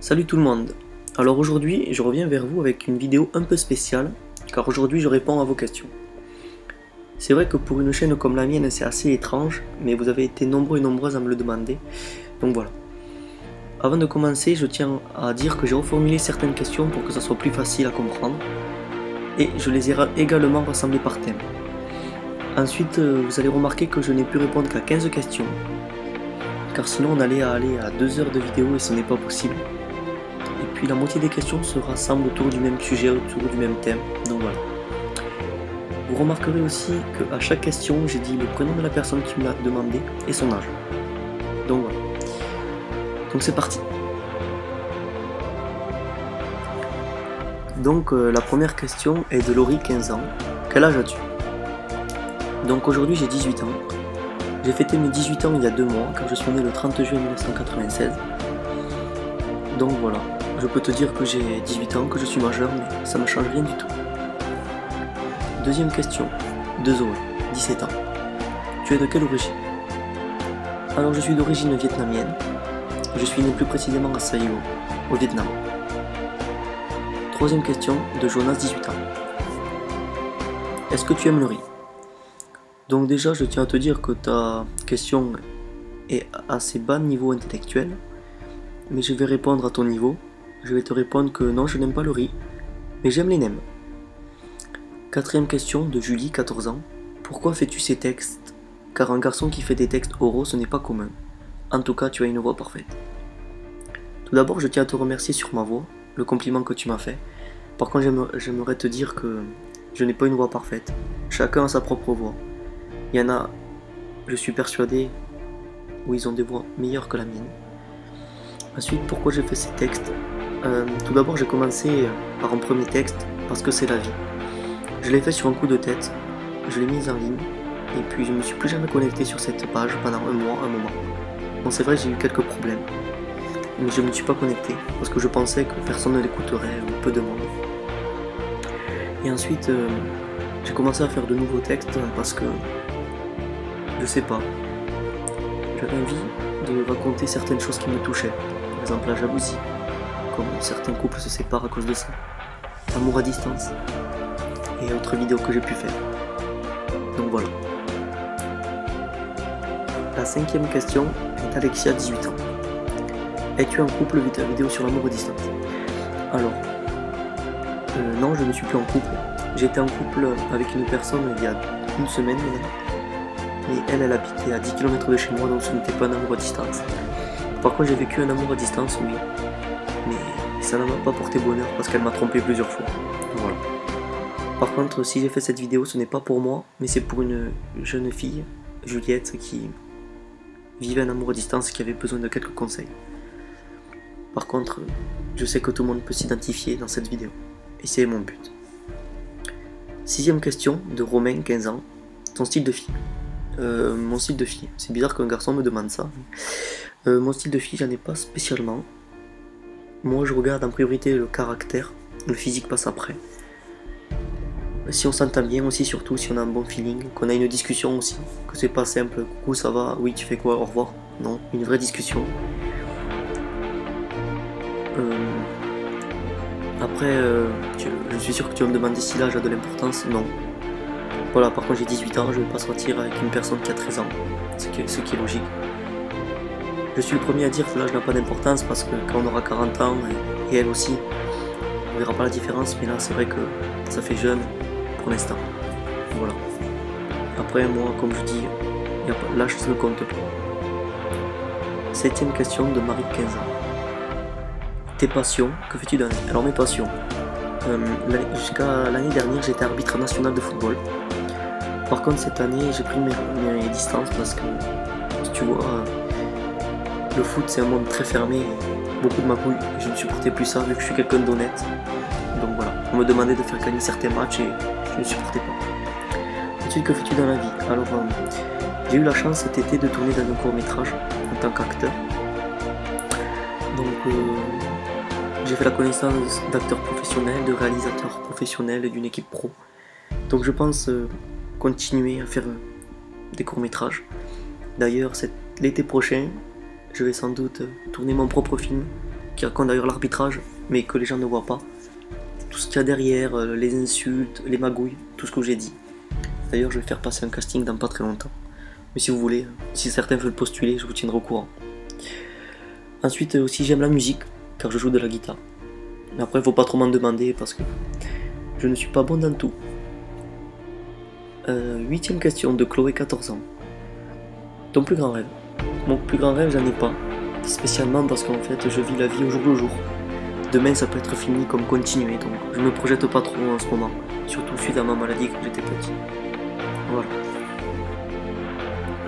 Salut tout le monde. Alors aujourd'hui, je reviens vers vous avec une vidéo un peu spéciale, car aujourd'hui je réponds à vos questions. C'est vrai que pour une chaîne comme la mienne, c'est assez étrange, mais vous avez été nombreux et nombreuses à me le demander, donc voilà. Avant de commencer, je tiens à dire que j'ai reformulé certaines questions pour que ça soit plus facile à comprendre, et je les ai également rassemblées par thème. Ensuite, vous allez remarquer que je n'ai pu répondre qu'à 15 questions, car sinon on allait aller à 2 heures de vidéo et ce n'est pas possible. Et puis la moitié des questions se rassemblent autour du même sujet, autour du même thème, donc voilà. Vous remarquerez aussi qu'à chaque question, j'ai dit le prénom de la personne qui me l'a demandé et son âge. Donc voilà. Donc c'est parti. Donc la première question est de Laurie, 15 ans. Quel âge as-tu? Donc aujourd'hui j'ai 18 ans. J'ai fêté mes 18 ans il y a 2 mois, car je suis né le 30 juin 1996. Donc voilà, je peux te dire que j'ai 18 ans, que je suis majeur, mais ça ne change rien du tout. Deuxième question, de Zoé, 17 ans. Tu es de quelle origine? Alors je suis d'origine vietnamienne. Je suis né plus précisément à Saigon, au Vietnam. Troisième question, de Jonas, 18 ans. Est-ce que tu aimes le riz? Donc déjà, je tiens à te dire que ta question est assez bas niveau intellectuel, mais je vais répondre à ton niveau. Je vais te répondre que non, je n'aime pas le riz, mais j'aime les nems. Quatrième question, de Julie, 14 ans. Pourquoi fais-tu ces textes? Car un garçon qui fait des textes oraux, ce n'est pas commun. En tout cas, tu as une voix parfaite. Tout d'abord, je tiens à te remercier sur ma voix, le compliment que tu m'as fait. Par contre, j'aimerais te dire que je n'ai pas une voix parfaite. Chacun a sa propre voix. Il y en a, je suis persuadé, où ils ont des voix meilleures que la mienne. Ensuite, pourquoi j'ai fait ces textes? Tout d'abord, j'ai commencé par un premier texte, parce que c'est la vie. Je l'ai fait sur un coup de tête, je l'ai mise en ligne, et puis je me suis plus jamais connecté sur cette page pendant un mois, un moment. Bon, c'est vrai, j'ai eu quelques problèmes, mais je ne me suis pas connecté, parce que je pensais que personne ne l'écouterait, ou peu de monde. Et ensuite, j'ai commencé à faire de nouveaux textes, parce que, je sais pas, j'avais envie de raconter certaines choses qui me touchaient, par exemple la jalousie, comme certains couples se séparent à cause de ça, l'amour à distance, et autres vidéos que j'ai pu faire. Donc voilà. La cinquième question est Alexia, 18 ans. Es-tu en couple vu ta vidéo sur l'amour à distance? Alors, non, je ne suis plus en couple. J'étais en couple avec une personne il y a une semaine maintenant. Mais elle habitait à 10 km de chez moi, donc ce n'était pas un amour à distance. Par contre, j'ai vécu un amour à distance, oui. Mais ça ne m'a pas porté bonheur parce qu'elle m'a trompé plusieurs fois. Voilà. Par contre, si j'ai fait cette vidéo, ce n'est pas pour moi, mais c'est pour une jeune fille, Juliette, qui vivait un amour à distance et qui avait besoin de quelques conseils. Par contre, je sais que tout le monde peut s'identifier dans cette vidéo. Et c'est mon but. Sixième question, de Romain, 15 ans. Ton style de fille? Mon style de fille, c'est bizarre qu'un garçon me demande ça. Mon style de fille, j'en ai pas spécialement. Moi, je regarde en priorité le caractère, le physique passe après. Si on s'entend bien aussi, surtout si on a un bon feeling, qu'on a une discussion aussi, que c'est pas simple, coucou ça va, oui tu fais quoi, au revoir. Non, une vraie discussion. Après, je suis sûr que tu vas me demander si l'âge a de l'importance, non. Voilà, par contre j'ai 18 ans, je ne vais pas sortir avec une personne qui a 13 ans, ce qui est logique. Je suis le premier à dire que l'âge n'a pas d'importance parce que quand on aura 40 ans, et elle aussi, on verra pas la différence, mais là c'est vrai que ça fait jeune pour l'instant. Voilà. Après moi, comme je dis, l'âge ne compte pas. Septième question de Marie, 15 ans. Tes passions, que fais-tu dans la vie? Alors mes passions, jusqu'à l'année dernière j'étais arbitre national de football. Par contre cette année j'ai pris mes distances parce que, si tu vois, le foot c'est un monde très fermé, beaucoup de magouilles, je ne supportais plus ça vu que je suis quelqu'un d'honnête. Donc voilà, on me demandait de faire gagner certains matchs et je ne supportais pas. Ensuite, que fais-tu dans la vie? Alors j'ai eu la chance cet été de tourner dans un court-métrage en tant qu'acteur. Donc j'ai fait la connaissance d'acteurs professionnels, de réalisateurs professionnels et d'une équipe pro. Donc je pense continuer à faire des courts-métrages. D'ailleurs, l'été prochain, je vais sans doute tourner mon propre film qui raconte d'ailleurs l'arbitrage, mais que les gens ne voient pas. Tout ce qu'il y a derrière, les insultes, les magouilles, tout ce que j'ai dit. D'ailleurs, je vais faire passer un casting dans pas très longtemps. Mais si vous voulez, si certains veulent postuler, je vous tiendrai au courant. Ensuite, aussi, j'aime la musique, car je joue de la guitare. Après, faut pas trop m'en demander, parce que je ne suis pas bon dans tout. 8ème question de Chloé, 14 ans. Ton plus grand rêve? Mon plus grand rêve, j'en ai pas. Spécialement parce qu'en fait, je vis la vie au jour le jour. Demain, ça peut être fini comme continuer, donc je me projette pas trop en ce moment. Surtout suite à ma maladie quand j'étais petit. Voilà.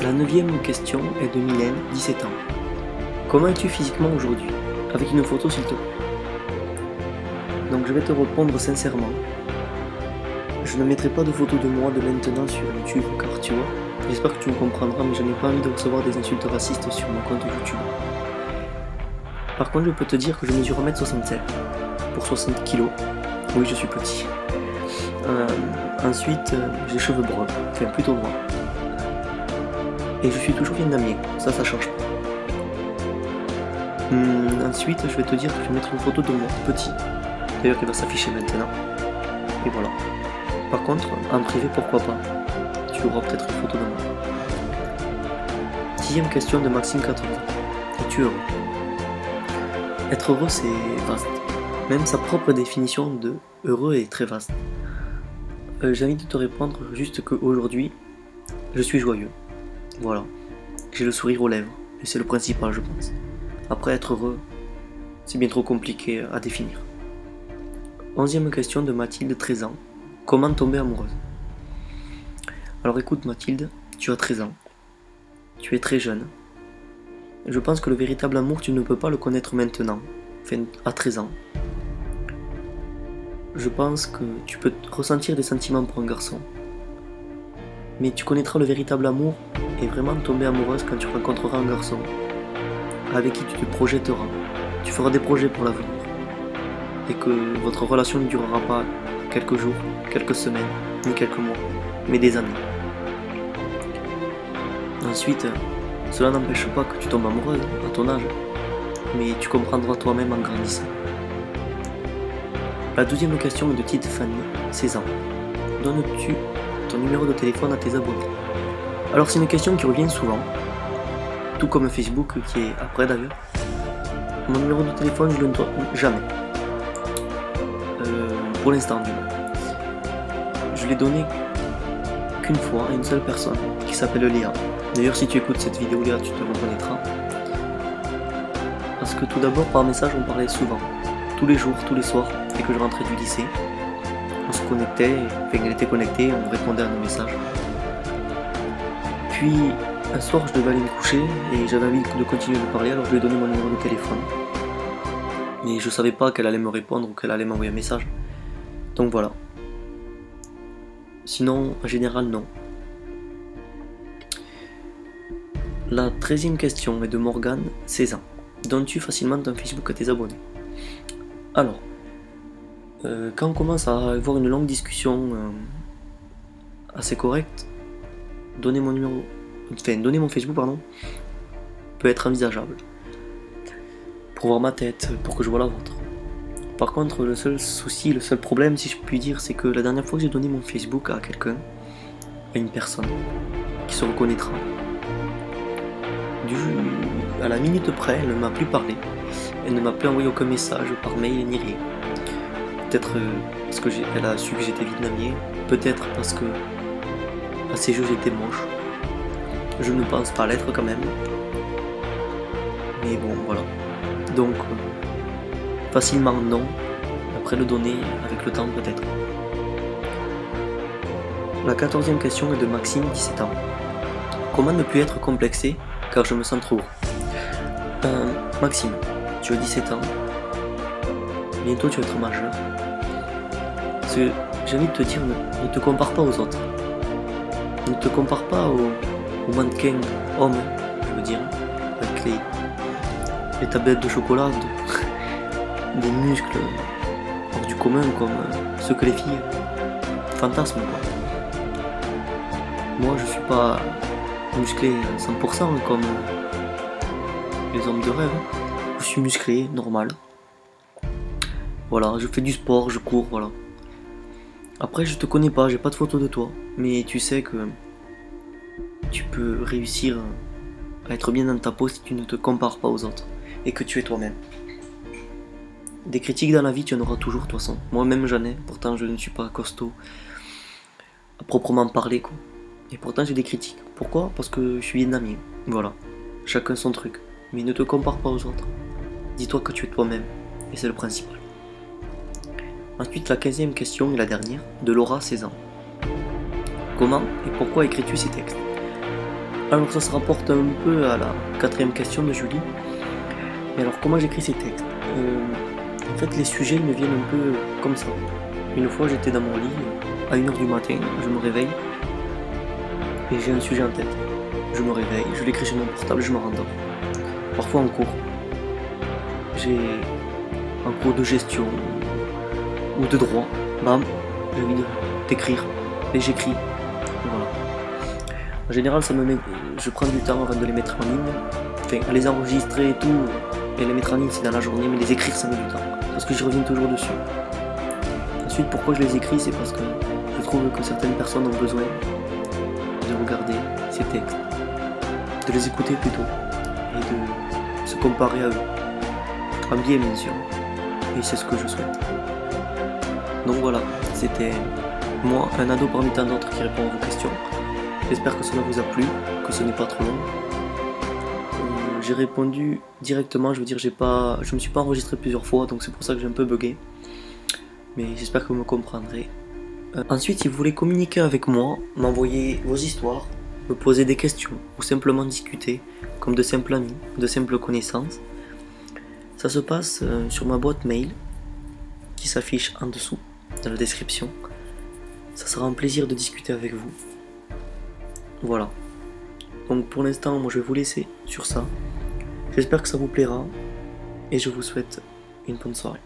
La 9ème question est de Mylène, 17 ans. Comment es-tu physiquement aujourd'hui? Avec une photo s'il te plaît. Donc je vais te répondre sincèrement. Je ne mettrai pas de photos de moi de maintenant sur YouTube, car tu vois, j'espère que tu me comprendras, mais je n'ai pas envie de recevoir des insultes racistes sur mon compte YouTube. Par contre, je peux te dire que je mesure 1m67 pour 60 kg. Oui, je suis petit. Ensuite, j'ai les cheveux bruns, enfin plutôt noirs. Et je suis toujours vietnamien, ça change pas. Ensuite, je vais te dire que je vais mettre une photo de moi petit. D'ailleurs, qui va s'afficher maintenant. Et voilà. Par contre, en privé, pourquoi pas? Tu auras peut-être une photo de moi. 10ème question de Maxime, 14 ans. Es-tu heureux? Être heureux, c'est vaste. Même sa propre définition de heureux est très vaste. J'ai envie de te répondre juste qu'aujourd'hui, je suis joyeux. Voilà. J'ai le sourire aux lèvres. Et c'est le principal, je pense. Après, être heureux, c'est bien trop compliqué à définir. 11ème question de Mathilde, 13 ans. Comment tomber amoureuse? Alors écoute Mathilde, tu as 13 ans. Tu es très jeune. Je pense que le véritable amour, tu ne peux pas le connaître maintenant. Enfin, à 13 ans. Je pense que tu peux ressentir des sentiments pour un garçon. Mais tu connaîtras le véritable amour et vraiment tomber amoureuse quand tu rencontreras un garçon avec qui tu te projetteras. Tu feras des projets pour l'avenir. Et que votre relation ne durera pas quelques jours, quelques semaines, ni quelques mois, mais des années. Ensuite, cela n'empêche pas que tu tombes amoureuse à ton âge, mais tu comprendras toi-même en grandissant. La 12ème question est de Tite Fanny, 16 ans. Donnes-tu ton numéro de téléphone à tes abonnés? Alors c'est une question qui revient souvent, tout comme Facebook qui est après d'ailleurs. Mon numéro de téléphone, je ne le donne jamais. Pour l'instant du moins. Je l'ai donné qu'une fois à une seule personne qui s'appelle Léa. D'ailleurs si tu écoutes cette vidéo Léa, tu te reconnaîtras. Parce que tout d'abord par message on parlait souvent, tous les jours, tous les soirs, dès que je rentrais du lycée. On se connectait, enfin elle était connectée, on répondait à nos messages. Puis un soir je devais aller me coucher et j'avais envie de continuer de parler, alors je lui ai donné mon numéro de téléphone. Mais je savais pas qu'elle allait me répondre ou qu'elle allait m'envoyer un message. Donc voilà. Sinon, en général, non. La 13ème question est de Morgane, 16 ans. Donnes-tu facilement ton Facebook à tes abonnés? Alors, quand on commence à avoir une longue discussion assez correcte, donner mon Facebook, peut être envisageable. Pour voir ma tête, pour que je vois la vôtre. Par contre, le seul souci, le seul problème, si je puis dire, c'est que la dernière fois que j'ai donné mon Facebook à quelqu'un, à une personne qui se reconnaîtra, à la minute près, elle ne m'a plus parlé. Elle ne m'a plus envoyé aucun message par mail ni rien. Peut-être parce qu'elle a su que j'étais vietnamien, peut-être parce que à ses yeux j'étais moche. Je ne pense pas l'être quand même. Mais bon, voilà. Donc, facilement non, après le donner avec le temps peut-être. La 14ème question est de Maxime, 17 ans. Comment ne plus être complexé car je me sens trop gros? Maxime, tu as 17 ans, bientôt tu vas être majeur. J'ai envie de te dire, ne te compare pas aux autres. Ne te compare pas aux mannequins hommes, je veux dire, avec les tablettes de chocolat, des muscles hors du commun comme ceux que les filles fantasment quoi. Moi je suis pas musclé à 100% comme les hommes de rêve. Je suis musclé, normal. Voilà, je fais du sport, je cours, voilà. Après, je te connais pas, j'ai pas de photo de toi, mais tu sais que tu peux réussir à être bien dans ta peau si tu ne te compares pas aux autres et que tu es toi-même. Des critiques dans la vie, tu en auras toujours de toute façon. Moi-même j'en ai, pourtant je ne suis pas costaud à proprement parler quoi. Et pourtant j'ai des critiques. Pourquoi? Parce que je suis vietnamien. Voilà. Chacun son truc. Mais ne te compare pas aux autres. Dis-toi que tu es toi-même. Et c'est le principal. Ensuite, la 15e question et la dernière, de Laura, 16 ans. Comment et pourquoi écris-tu ces textes? Alors ça se rapporte un peu à la 4e question de Julie. Et alors comment j'écris ces textes? En fait les sujets me viennent un peu comme ça. Une fois j'étais dans mon lit, à 1h du matin, je me réveille et j'ai un sujet en tête. Je me réveille, je l'écris sur mon portable, je me rendors. Parfois en cours. J'ai un cours de gestion ou de droit, bam, j'ai envie d'écrire et j'écris. Voilà. En général ça me met. Je prends du temps avant de les mettre en ligne. Enfin, à les enregistrer et tout, et les mettre en ligne c'est dans la journée, mais les écrire ça met du temps. Parce que je reviens toujours dessus. Ensuite, pourquoi je les écris, c'est parce que je trouve que certaines personnes ont besoin de regarder ces textes, de les écouter plutôt, et de se comparer à eux. En bien sûr. Et c'est ce que je souhaite. Donc voilà, c'était moi, un ado parmi tant d'autres qui répond à vos questions. J'espère que cela vous a plu, que ce n'est pas trop long. J'ai répondu directement, je veux dire, je me suis pas enregistré plusieurs fois, donc c'est pour ça que j'ai un peu bugué. Mais j'espère que vous me comprendrez. Ensuite, si vous voulez communiquer avec moi, m'envoyer vos histoires, me poser des questions, ou simplement discuter, comme de simples amis, de simples connaissances, ça se passe sur ma boîte mail, qui s'affiche en dessous, dans la description. Ça sera un plaisir de discuter avec vous. Voilà. Donc pour l'instant, moi je vais vous laisser sur ça. J'espère que ça vous plaira et je vous souhaite une bonne soirée.